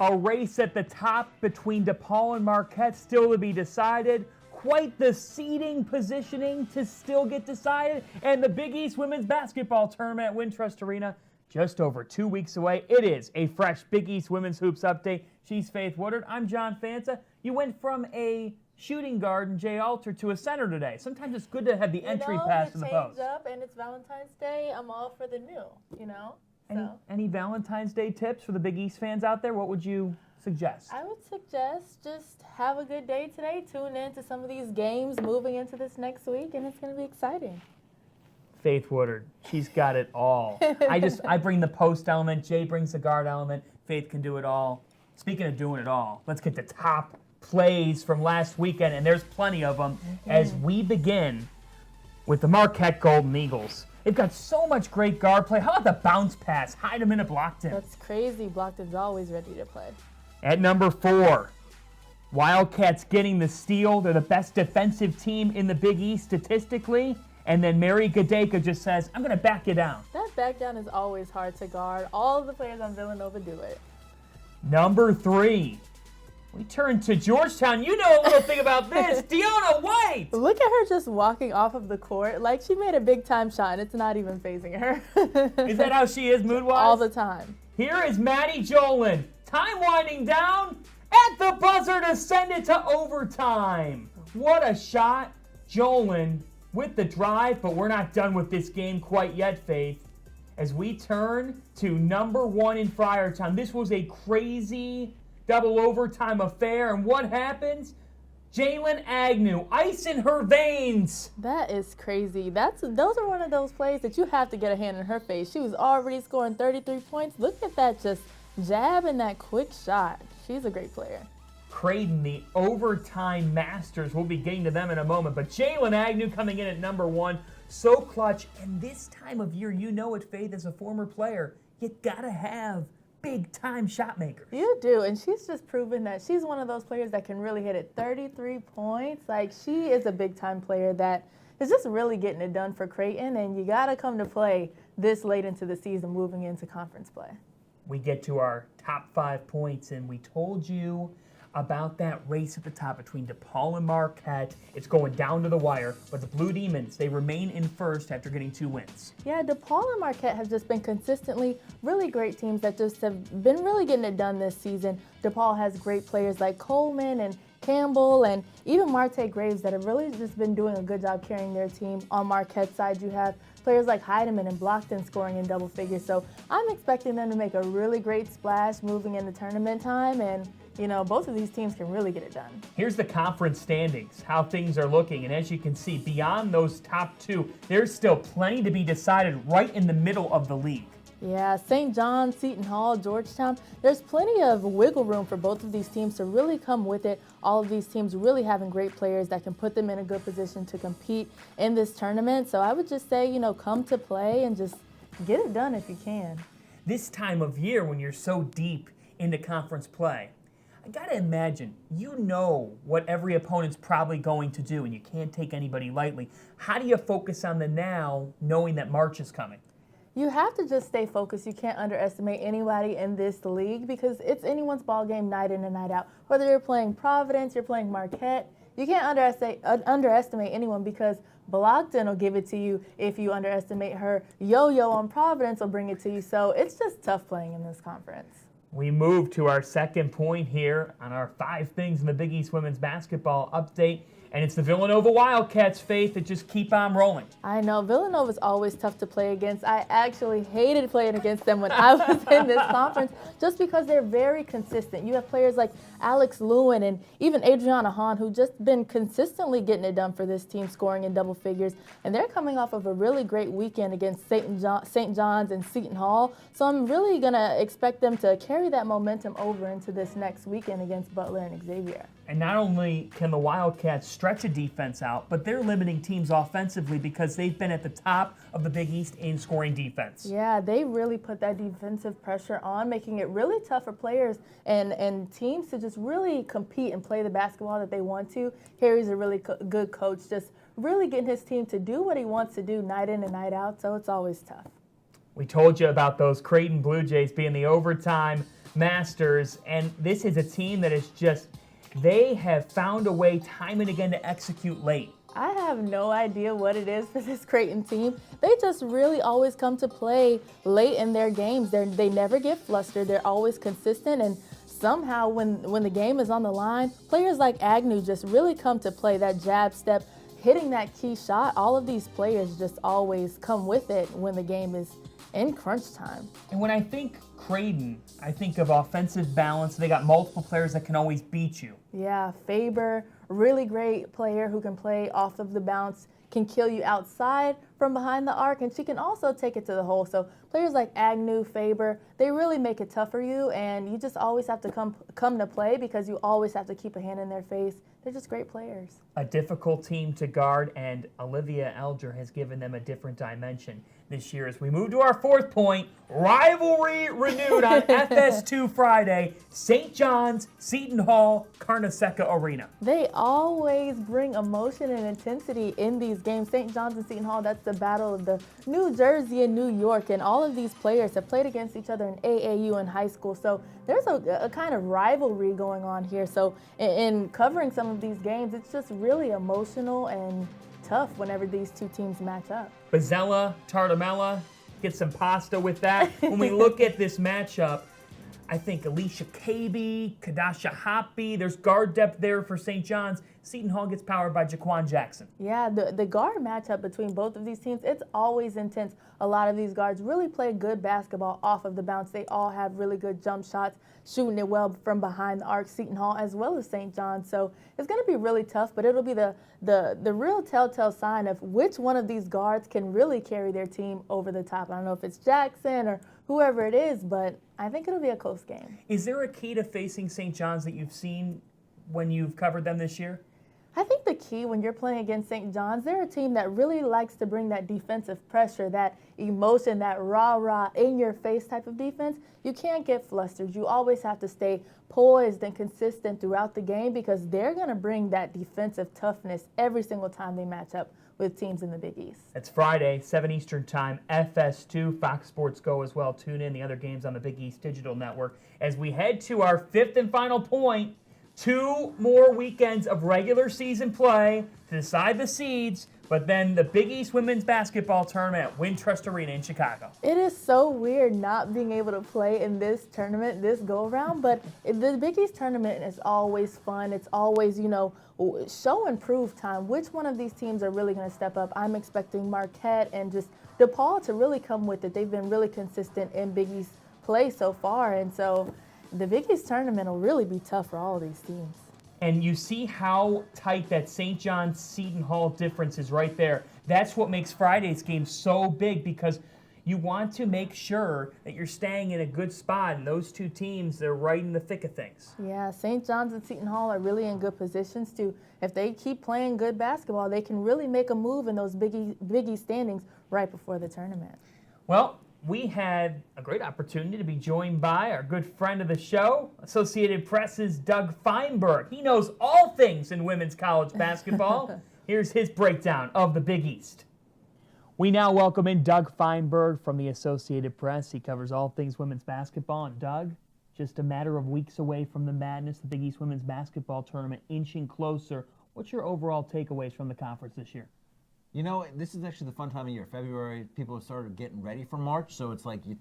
A race at the top between DePaul and Marquette still to be decided. Quite the seeding positioning to still get decided. And the Big East Women's Basketball Tournament at Wintrust Arena just over 2 weeks away. It is a fresh Big East Women's Hoops update. She's Faith Woodard. I'm John Fanta. You went from a shooting guard in Jay Alter to a center today. Sometimes it's good to have the entry pass in the post. Change up, and it's Valentine's Day. I'm all for the new, Any Valentine's Day tips for the Big East fans out there? What would you suggest? I would suggest just have a good day today. Tune in to some of these games moving into this next week, and it's going to be exciting. Faith Woodard, she's got it all. I bring the post element. Jay brings the guard element. Faith can do it all. Speaking of doing it all, let's get the top plays from last weekend, and there's plenty of them, as we begin with the Marquette Golden Eagles. They've got so much great guard play. How about the bounce pass? Hide him in a Blockton. That's crazy. Blockton's always ready to play. At number 4, Wildcats getting the steal. They're the best defensive team in the Big East statistically. And then Mary Gadeka just says, I'm going to back you down. That back down is always hard to guard. All of the players on Villanova do it. Number 3. We turn to Georgetown. You know a little thing about this. Deanna White. Look at her just walking off of the court like she made a big-time shot, and it's not even fazing her. Is that how she is mood-wise? All the time. Here is Maddie Jolin. Time winding down at the buzzer to send it to overtime. What a shot. Jolin with the drive, but we're not done with this game quite yet, Faith. As we turn to number 1 in Friartown. This was a crazy double overtime affair, and what happens? Jalen Agnew, ice in her veins. That is crazy. Those are one of those plays that you have to get a hand in her face. She was already scoring 33 points. Look at that just jab and that quick shot. She's a great player. Creighton, the overtime masters. We'll be getting to them in a moment. But Jalen Agnew coming in at number 1. So clutch. And this time of year, you know it, Faith, as a former player, you got to have big-time shot makers. You do, and she's just proven that she's one of those players that can really hit it. 33 points. Like, she is a big-time player that is just really getting it done for Creighton, and you got to come to play this late into the season moving into conference play. We get to our top 5 points, and we told you about that race at the top between DePaul and Marquette. It's going down to the wire, but the Blue Demons, they remain in first after getting 2 wins. Yeah, DePaul and Marquette have just been consistently really great teams that just have been really getting it done this season. DePaul has great players like Coleman and Campbell and even Marte Graves that have really just been doing a good job carrying their team. On Marquette's side, you have players like Heidemann and Blockton scoring in double figures. So I'm expecting them to make a really great splash moving into tournament time, and both of these teams can really get it done. Here's the conference standings, how things are looking. And as you can see, beyond those top 2, there's still plenty to be decided right in the middle of the league. Yeah, St. John's, Seton Hall, Georgetown, there's plenty of wiggle room for both of these teams to really come with it. All of these teams really having great players that can put them in a good position to compete in this tournament. So I would just say, come to play and just get it done if you can. This time of year when you're so deep into conference play, I got to imagine you know what every opponent's probably going to do, and you can't take anybody lightly. How do you focus on the now, knowing that March is coming? You have to just stay focused. You can't underestimate anybody in this league because it's anyone's ball game night in and night out. Whether you're playing Providence, you're playing Marquette, you can't underestimate anyone because Blockton will give it to you if you underestimate her. Yo-Yo on Providence will bring it to you. So it's just tough playing in this conference. We move to our second point here on our 5 things in the Big East Women's Basketball update. And it's the Villanova Wildcats, Faith, that just keep on rolling. I know. Villanova's always tough to play against. I actually hated playing against them when I was in this conference just because they're very consistent. You have players like Alex Lewin and even Adriana Hahn who just been consistently getting it done for this team, scoring in double figures. And they're coming off of a really great weekend against St. John's and Seton Hall. So I'm really going to expect them to carry that momentum over into this next weekend against Butler and Xavier. And not only can the Wildcats stretch a defense out, but they're limiting teams offensively because they've been at the top of the Big East in scoring defense. Yeah, they really put that defensive pressure on, making it really tough for players and teams to just really compete and play the basketball that they want to. Harry's a really good coach, just really getting his team to do what he wants to do night in and night out, so it's always tough. We told you about those Creighton Blue Jays being the overtime Masters, and this is a team that is just, they have found a way time and again to execute late. I have no idea what it is for this Creighton team. They just really always come to play late in their games. They never get flustered. They're always consistent, and somehow when the game is on the line, players like Agnew just really come to play. That jab step, hitting that key shot, all of these players just always come with it when the game is in crunch time. And when I think Creighton, I think of offensive balance. They got multiple players that can always beat you. Yeah, Faber, really great player who can play off of the bounce, can kill you outside from behind the arc, and she can also take it to the hole. So players like Agnew, Faber, they really make it tough for you, and you just always have to come to play because you always have to keep a hand in their face. They're just great players. A difficult team to guard, and Olivia Elger has given them a different dimension this year. As we move to our fourth point, rivalry renewed on FS2 Friday, St. John's, Seton Hall, Carnesecca Arena. They always bring emotion and intensity in these games. St. John's and Seton Hall, that's the battle of the New Jersey and New York, and all of these players have played against each other in AAU in high school. So there's a kind of rivalry going on here. So in covering some of these games, it's just really emotional and tough whenever these two teams match up. Bazzella, Tartamella, get some pasta with that. When we look at this matchup, I think Alicia Kaby, Kadasha Hoppy, there's guard depth there for St. John's. Seton Hall gets powered by Jaquan Jackson. Yeah, the guard matchup between both of these teams, it's always intense. A lot of these guards really play good basketball off of the bounce. They all have really good jump shots, shooting it well from behind the arc, Seton Hall as well as St. John's. So it's going to be really tough, but it'll be the real telltale sign of which one of these guards can really carry their team over the top. I don't know if it's Jackson or whoever it is, but I think it'll be a close game. Is there a key to facing St. John's that you've seen when you've covered them this year? I think the key when you're playing against St. John's, they're a team that really likes to bring that defensive pressure, that emotion, that rah-rah, in-your-face type of defense. You can't get flustered. You always have to stay poised and consistent throughout the game because they're going to bring that defensive toughness every single time they match up with teams in the Big East. It's Friday, 7 Eastern Time, FS2, Fox Sports Go as well. Tune in the other games on the Big East Digital Network. As we head to our fifth and final point, 2 more weekends of regular season play to decide the seeds, but then the Big East Women's Basketball Tournament at Wintrust Arena in Chicago. It is so weird not being able to play in this tournament, this go-around, but the Big East Tournament is always fun. It's always, show and prove time. Which one of these teams are really going to step up? I'm expecting Marquette and just DePaul to really come with it. They've been really consistent in Big East play so far, and so the Big East Tournament will really be tough for all of these teams. And you see how tight that St. John's Seton Hall difference is right there. That's what makes Friday's game so big because you want to make sure that you're staying in a good spot. And those two teams, they're right in the thick of things. Yeah, St. John's and Seton Hall are really in good positions to, if they keep playing good basketball, they can really make a move in those Big East standings right before the tournament. Well, we had a great opportunity to be joined by our good friend of the show, Associated Press's Doug Feinberg. He knows all things in women's college basketball. Here's his breakdown of the Big East. We now welcome in Doug Feinberg from the Associated Press. He covers all things women's basketball. And Doug, just a matter of weeks away from the madness, the Big East Women's Basketball Tournament inching closer. What's your overall takeaways from the conference this year? You know, this is actually the fun time of year. February, people have started getting ready for March, so it's like you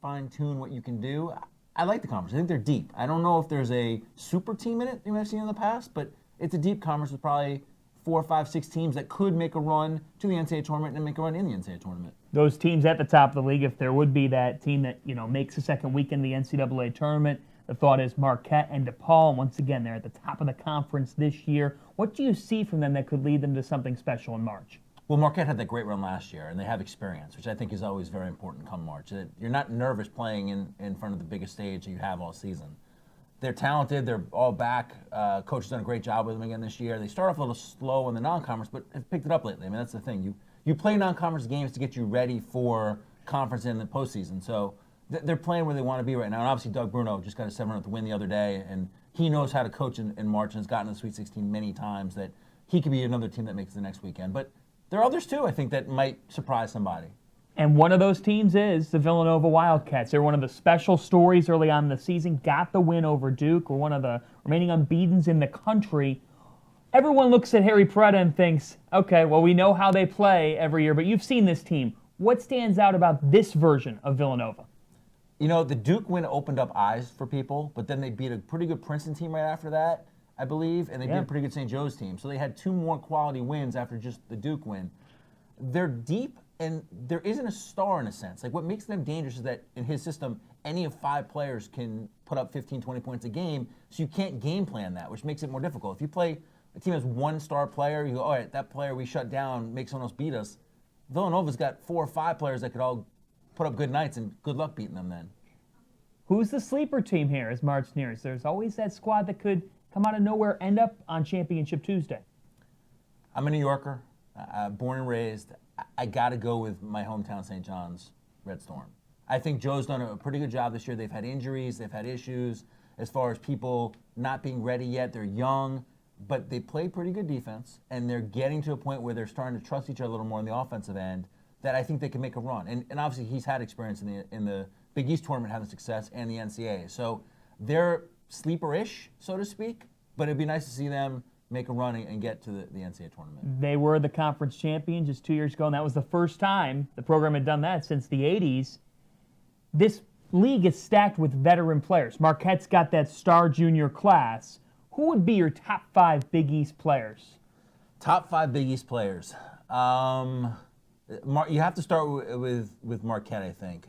fine-tune what you can do. I like the conference. I think they're deep. I don't know if there's a super team in it you might have seen in the past, but it's a deep conference with probably 4, 5, 6 teams that could make a run to the NCAA tournament and make a run in the NCAA tournament. Those teams at the top of the league, if there would be that team that, makes the second weekend of the NCAA tournament, the thought is Marquette and DePaul. And once again, they're at the top of the conference this year. What do you see from them that could lead them to something special in March? Well, Marquette had that great run last year, and they have experience, which I think is always very important come March. You're not nervous playing in front of the biggest stage you have all season. They're talented. They're all back. Coach has done a great job with them again this year. They start off a little slow in the non-conference, but have picked it up lately. I mean, that's the thing. You play non-conference games to get you ready for conference in the postseason. So they're playing where they want to be right now. And obviously, Doug Bruno just got a 7-0 win the other day, and he knows how to coach in March and has gotten to the Sweet 16 many times. That he could be another team that makes it the next weekend. But there are others too, I think, that might surprise somebody. And one of those teams is the Villanova Wildcats. They're one of the special stories early on in the season. Got the win over Duke. We're one of the remaining unbeatens in the country. Everyone looks at Harry Peretta and thinks, okay, well, we know how they play every year, but you've seen this team. What stands out about this version of Villanova? You know, the Duke win opened up eyes for people, but then they beat a pretty good Princeton team right after that, I believe, and they beat a pretty good St. Joe's team. So they had 2 more quality wins after just the Duke win. They're deep, and there isn't a star in a sense. Like, what makes them dangerous is that in his system, any of 5 players can put up 15, 20 points a game, so you can't game plan that, which makes it more difficult. If you play a team has 1 star player, you go, all right, that player we shut down makes someone else beat us. Villanova's got 4 or 5 players that could all put up good nights, and good luck beating them then. Who's the sleeper team here as March nears? There's always that squad that could come out of nowhere, end up on Championship Tuesday. I'm a New Yorker, born and raised. I got to go with my hometown St. John's Red Storm. I think Joe's done a pretty good job this year. They've had injuries. They've had issues as far as people not being ready yet. They're young, but they play pretty good defense, and they're getting to a point where they're starting to trust each other a little more on the offensive end that I think they can make a run. And obviously he's had experience in the Big East tournament having success and the NCAA. So they're sleeper-ish, so to speak, but it'd be nice to see them make a run and get to the NCAA tournament. They were the conference champions just 2 years ago, and that was the first time the program had done that since the 80s. This league is stacked with veteran players. Marquette's got that star junior class. Who would be your top 5 Big East players? Top 5 Big East players. You have to start with Marquette, I think.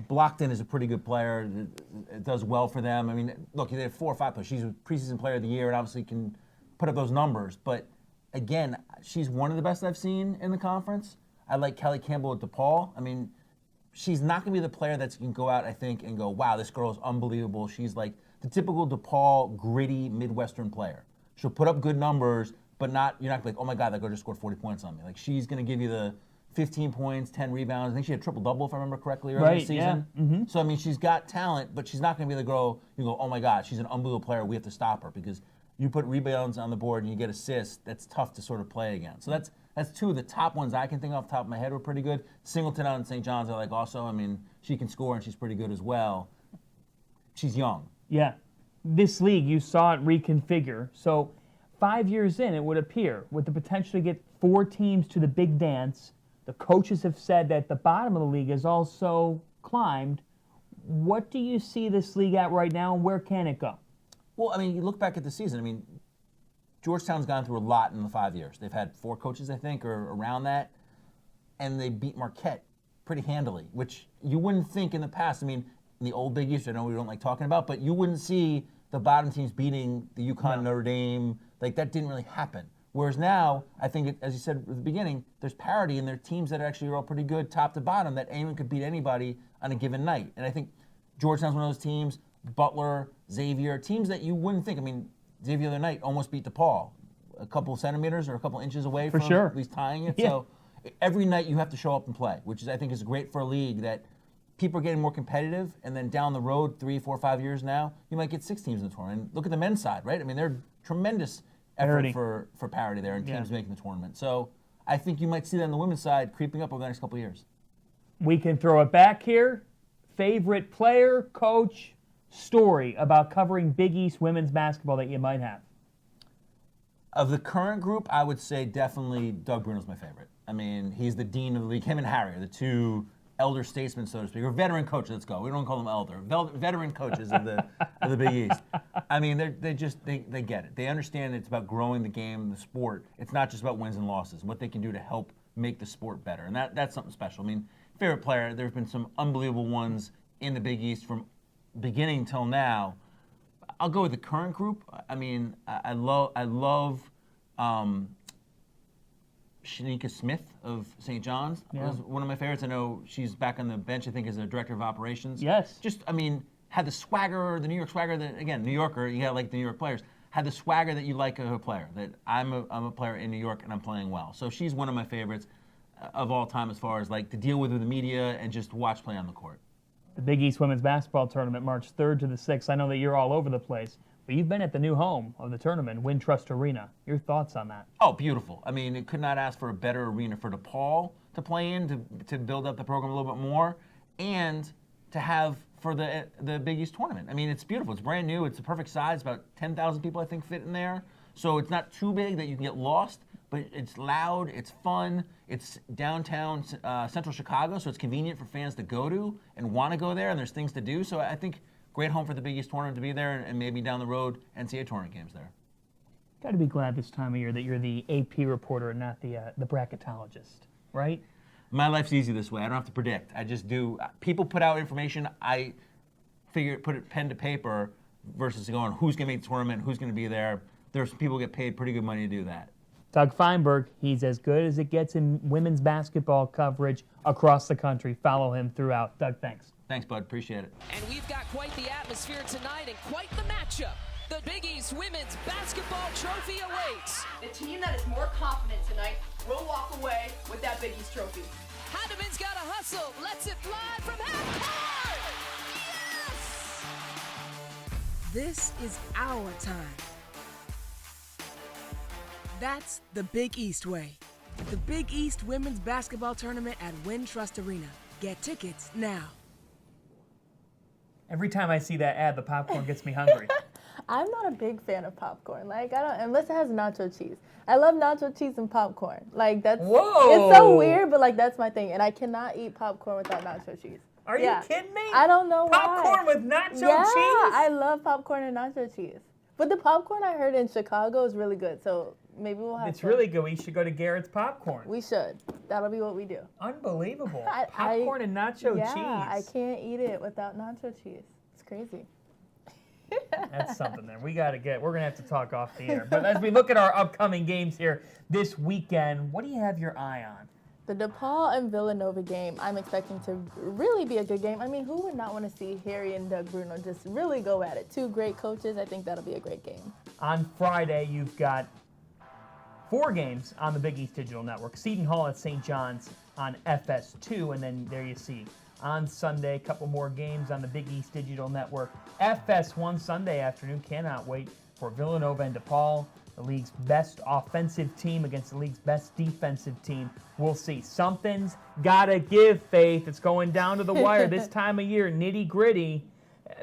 Blockton is a pretty good player. It does well for them. I mean, look, they have 4 or 5 players. She's a preseason player of the year and obviously can put up those numbers. But again, she's one of the best I've seen in the conference. I like Kelly Campbell at DePaul. I mean, she's not going to be the player that can go out, I think, and go, wow, this girl is unbelievable. She's like the typical DePaul, gritty, Midwestern player. She'll put up good numbers, but you're not like, oh my God, that girl just scored 40 points on me. Like, she's going to give you the 15 points, 10 rebounds. I think she had triple-double, if I remember correctly, earlier this season. Yeah. Mm-hmm. So, I mean, she's got talent, but she's not going to be the girl you go, oh my God, she's an unbelievable player. We have to stop her, because you put rebounds on the board and you get assists, that's tough to sort of play against. So that's 2 of the top ones I can think off the top of my head were pretty good. Singleton out in St. John's I like also. I mean, she can score and she's pretty good as well. She's young. Yeah. This league, you saw it reconfigure. So 5 years in, it would appear, with the potential to get 4 teams to the big dance. The coaches have said that the bottom of the league has also climbed. What do you see this league at right now, and where can it go? Well, I mean, you look back at the season. I mean, Georgetown's gone through a lot in the 5 years. They've had 4 coaches, I think, or around that, and they beat Marquette pretty handily, which you wouldn't think in the past. I mean, in the old Big East, I know we don't like talking about, but you wouldn't see the bottom teams beating the UConn, Notre Dame. Like, that didn't really happen. Whereas now, I think, as you said at the beginning, there's parity, and there are teams that actually are all pretty good top to bottom, that anyone could beat anybody on a given night. And I think Georgetown's one of those teams, Butler, Xavier, teams that you wouldn't think. I mean, Xavier the other night almost beat DePaul, a couple centimeters or a couple inches away from at least tying it. Yeah. So every night you have to show up and play, which I think is great for a league that people are getting more competitive, and then down the road, 3, 4, 5 years now, you might get 6 teams in the tournament. And look at the men's side, right? I mean, they're tremendous effort for parity there and teams making the tournament. So I think you might see that on the women's side creeping up over the next couple of years. We can throw it back here. Favorite player, coach, story about covering Big East women's basketball that you might have? Of the current group, I would say definitely Doug Bruno's my favorite. I mean, he's the dean of the league. Him and Harry are the 2 elder statesmen, so to speak, or veteran coaches. Let's go. We don't call them elder. Veteran coaches of the Big East. I mean, they get it. They understand it's about growing the game, the sport. It's not just about wins and losses. What they can do to help make the sport better, and that's something special. I mean, favorite player. There's been some unbelievable ones in the Big East from beginning till now. I'll go with the current group. I mean, I love. Shanika Smith of St. John's was one of my favorites. I know she's back on the bench, I think, as a director of operations. Yes. Just, I mean, had the swagger, the New York swagger that, again, New Yorker, you got like the New York players, had the swagger that you like of a player, that I'm a player in New York and I'm playing well. So she's one of my favorites of all time as far as like to deal with the media and just watch play on the court. The Big East Women's Basketball Tournament, March 3rd to the 6th. I know that you're all over the place, but you've been at the new home of the tournament, Wintrust Arena. Your thoughts on that? Oh, beautiful. I mean, it could not ask for a better arena for DePaul to play in to build up the program a little bit more, and to have for the Big East tournament. I mean, it's beautiful. It's brand new. It's the perfect size. About 10,000 people, I think, fit in there. So it's not too big that you can get lost, but it's loud. It's fun. It's downtown central Chicago, so it's convenient for fans to go to and want to go there, and there's things to do. So I think great home for the Big East tournament to be there, and maybe down the road NCAA tournament games there. Got to be glad this time of year that you're the AP reporter and not the bracketologist, right? My life's easy this way. I don't have to predict. I just do. People put out information. I put it pen to paper versus going who's going to make the tournament, who's going to be there. There's people who get paid pretty good money to do that. Doug Feinberg, he's as good as it gets in women's basketball coverage across the country. Follow him throughout. Doug, thanks. Thanks, bud. Appreciate it. And we've got quite the atmosphere tonight and quite the matchup. The Big East Women's Basketball Trophy awaits. The team that is more confident tonight will walk away with that Big East trophy. Hademan's got a hustle. Lets it fly from half court. Yes! This is our time. That's the Big East way. The Big East Women's Basketball Tournament at Wintrust Arena. Get tickets now. Every time I see that ad, the popcorn gets me hungry. I'm not a big fan of popcorn. Like, I don't, unless it has nacho cheese. I love nacho cheese and popcorn. Like, that's, Whoa! It's so weird, but like, that's my thing. And I cannot eat popcorn without nacho cheese. Are you kidding me? I don't know Popcorn why. with nacho cheese? Yeah, I love popcorn and nacho cheese. But the popcorn I heard in Chicago is really good, so maybe we'll have It's to. really good. We should go to Garrett's Popcorn. We should. That'll be what we do. Unbelievable. Popcorn and nacho cheese. Yeah, I can't eat it without nacho cheese. It's crazy. That's something there. We're going to have to talk off the air. But as we look at our upcoming games here this weekend, what do you have your eye on? The DePaul and Villanova game, I'm expecting to really be a good game. I mean, who would not want to see Harry and Doug Bruno just really go at it? Two great coaches. I think that'll be a great game. On Friday, you've got 4 games on the Big East Digital Network. Seton Hall at St. John's on FS2, and then there you see on Sunday, a couple more games on the Big East Digital Network. FS1 Sunday afternoon. Cannot wait for Villanova and DePaul, the league's best offensive team against the league's best defensive team. We'll see. Something's got to give, Faith. It's going down to the wire this time of year, nitty-gritty.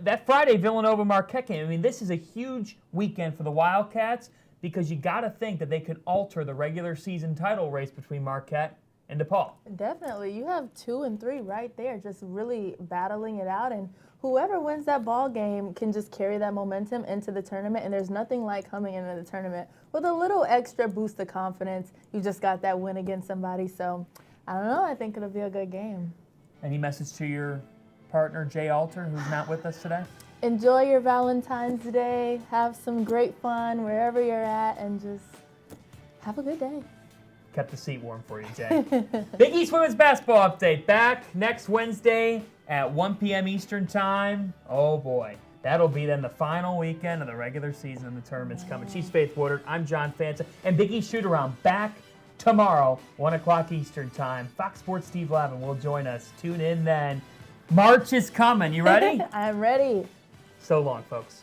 That Friday Villanova Marquette game, I mean, this is a huge weekend for the Wildcats because you got to think that they could alter the regular season title race between Marquette and DePaul. Definitely. You have 2 and 3 right there, just really battling it out. And whoever wins that ball game can just carry that momentum into the tournament. And there's nothing like coming into the tournament with a little extra boost of confidence. You just got that win against somebody. So, I don't know. I think it'll be a good game. Any message to your partner, Jay Alter, who's not with us today? Enjoy your Valentine's Day. Have some great fun wherever you're at. And just have a good day. Kept the seat warm for you, Jay. Big East Women's Basketball Update back next Wednesday at 1 p.m. Eastern Time. Oh, boy. That'll be then the final weekend of the regular season and the tournament's coming. She's Faith Woodard. I'm John Fanta. And Big East Shoot-Around back tomorrow, 1 o'clock Eastern Time. Fox Sports Steve Lavin will join us. Tune in then. March is coming. You ready? I'm ready. So long, folks.